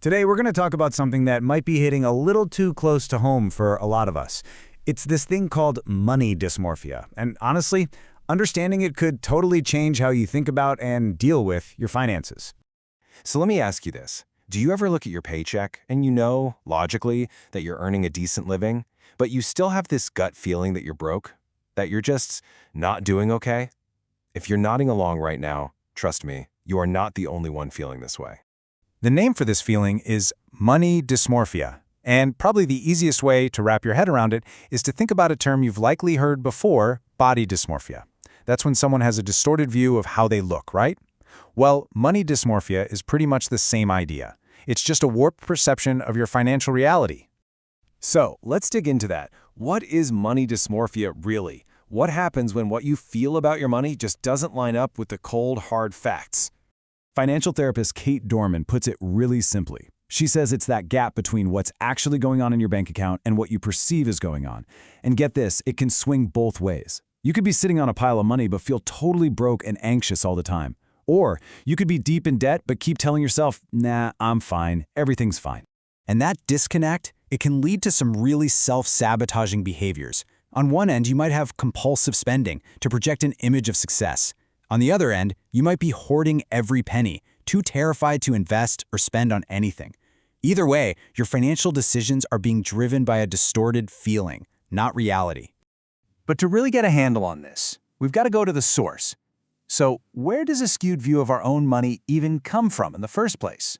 Today, we're going to talk about something that might be hitting a little too close to home for a lot of us. It's this thing called money dysmorphia. And honestly, understanding it could totally change how you think about and deal with your finances. So let me ask you this. Do you ever look at your paycheck and you know, logically, that you're earning a decent living, but you still have this gut feeling that you're broke? That you're just not doing okay? If you're nodding along right now, trust me, you are not the only one feeling this way. The name for this feeling is money dysmorphia. And probably the easiest way to wrap your head around it is to think about a term you've likely heard before, body dysmorphia. That's when someone has a distorted view of how they look, right? Well, money dysmorphia is pretty much the same idea. It's just a warped perception of your financial reality. So, let's dig into that. What is money dysmorphia really? What happens when what you feel about your money just doesn't line up with the cold, hard facts? Financial therapist Kate Dorman puts it really simply. She says it's that gap between what's actually going on in your bank account and what you perceive is going on. And get this, it can swing both ways. You could be sitting on a pile of money but feel totally broke and anxious all the time. Or you could be deep in debt but keep telling yourself, nah, I'm fine, everything's fine. And that disconnect, it can lead to some really self-sabotaging behaviors. On one end, you might have compulsive spending to project an image of success. On the other end, you might be hoarding every penny, too terrified to invest or spend on anything. Either way, your financial decisions are being driven by a distorted feeling, not reality. But to really get a handle on this, we've got to go to the source. So, where does a skewed view of our own money even come from in the first place?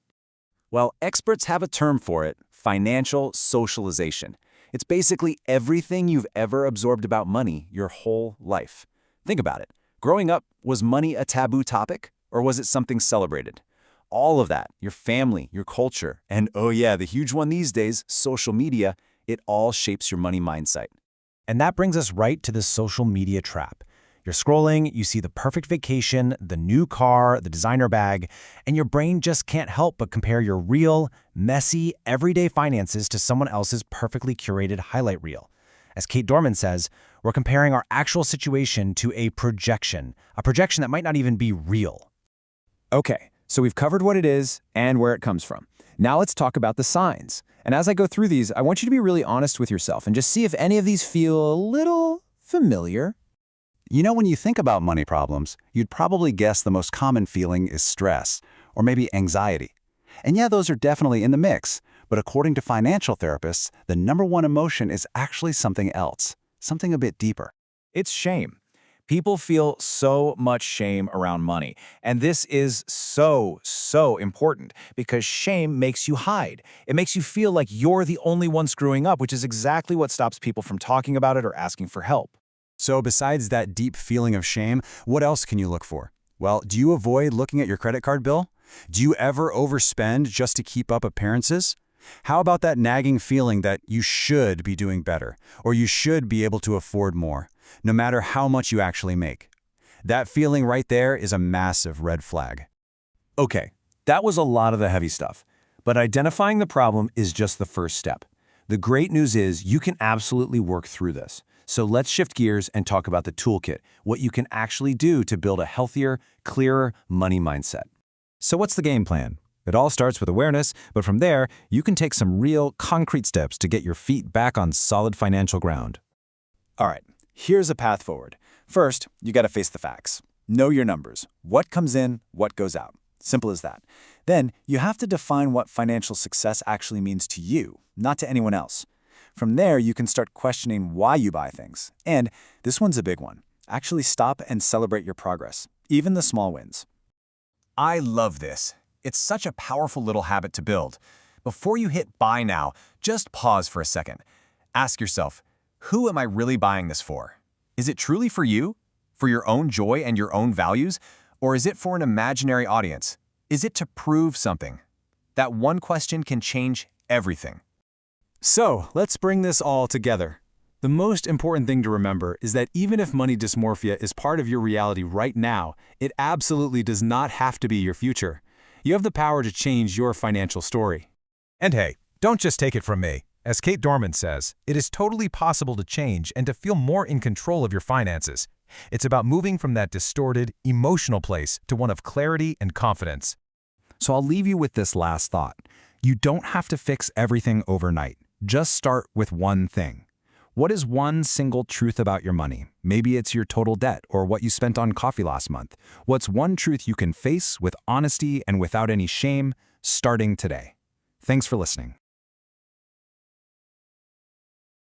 Well, experts have a term for it, financial socialization. It's basically everything you've ever absorbed about money your whole life. Think about it. Growing up, was money a taboo topic, or was it something celebrated? All of that, your family, your culture, and oh yeah, the huge one these days, social media, it all shapes your money mindset. And that brings us right to the social media trap. You're scrolling, you see the perfect vacation, the new car, the designer bag, and your brain just can't help but compare your real, messy, everyday finances to someone else's perfectly curated highlight reel. As Kate Dorman says, we're comparing our actual situation to a projection that might not even be real. Okay, so we've covered what it is and where it comes from. Now let's talk about the signs. And as I go through these, I want you to be really honest with yourself and just see if any of these feel a little familiar. You know, when you think about money problems, you'd probably guess the most common feeling is stress, or maybe anxiety. And yeah, those are definitely in the mix. But according to financial therapists, the number one emotion is actually something else, something a bit deeper. It's shame. People feel so much shame around money. And this is so important because shame makes you hide. It makes you feel like you're the only one screwing up, which is exactly what stops people from talking about it or asking for help. So besides that deep feeling of shame, what else can you look for? Well, do you avoid looking at your credit card bill? Do you ever overspend just to keep up appearances? How about that nagging feeling that you should be doing better, or you should be able to afford more, no matter how much you actually make? That feeling right there is a massive red flag. Okay, that was a lot of the heavy stuff, but identifying the problem is just the first step. The great news is you can absolutely work through this. So let's shift gears and talk about the toolkit, what you can actually do to build a healthier, clearer money mindset. So what's the game plan? It all starts with awareness, but from there, you can take some real, concrete steps to get your feet back on solid financial ground. All right, here's a path forward. First, you got to face the facts. Know your numbers. What comes in, what goes out. Simple as that. Then, you have to define what financial success actually means to you, not to anyone else. From there, you can start questioning why you buy things. And this one's a big one. Actually stop and celebrate your progress, even the small wins. I love this. It's such a powerful little habit to build. Before you hit buy now, just pause for a second. Ask yourself, who am I really buying this for? Is it truly for you? For your own joy and your own values? Or is it for an imaginary audience? Is it to prove something? That one question can change everything. So, let's bring this all together. The most important thing to remember is that even if money dysmorphia is part of your reality right now, it absolutely does not have to be your future. You have the power to change your financial story. And hey, don't just take it from me. As Kate Dorman says, it is totally possible to change and to feel more in control of your finances. It's about moving from that distorted, emotional place to one of clarity and confidence. So I'll leave you with this last thought. You don't have to fix everything overnight. Just start with one thing. What is one single truth about your money? Maybe it's your total debt or what you spent on coffee last month. What's one truth you can face with honesty and without any shame, starting today? Thanks for listening.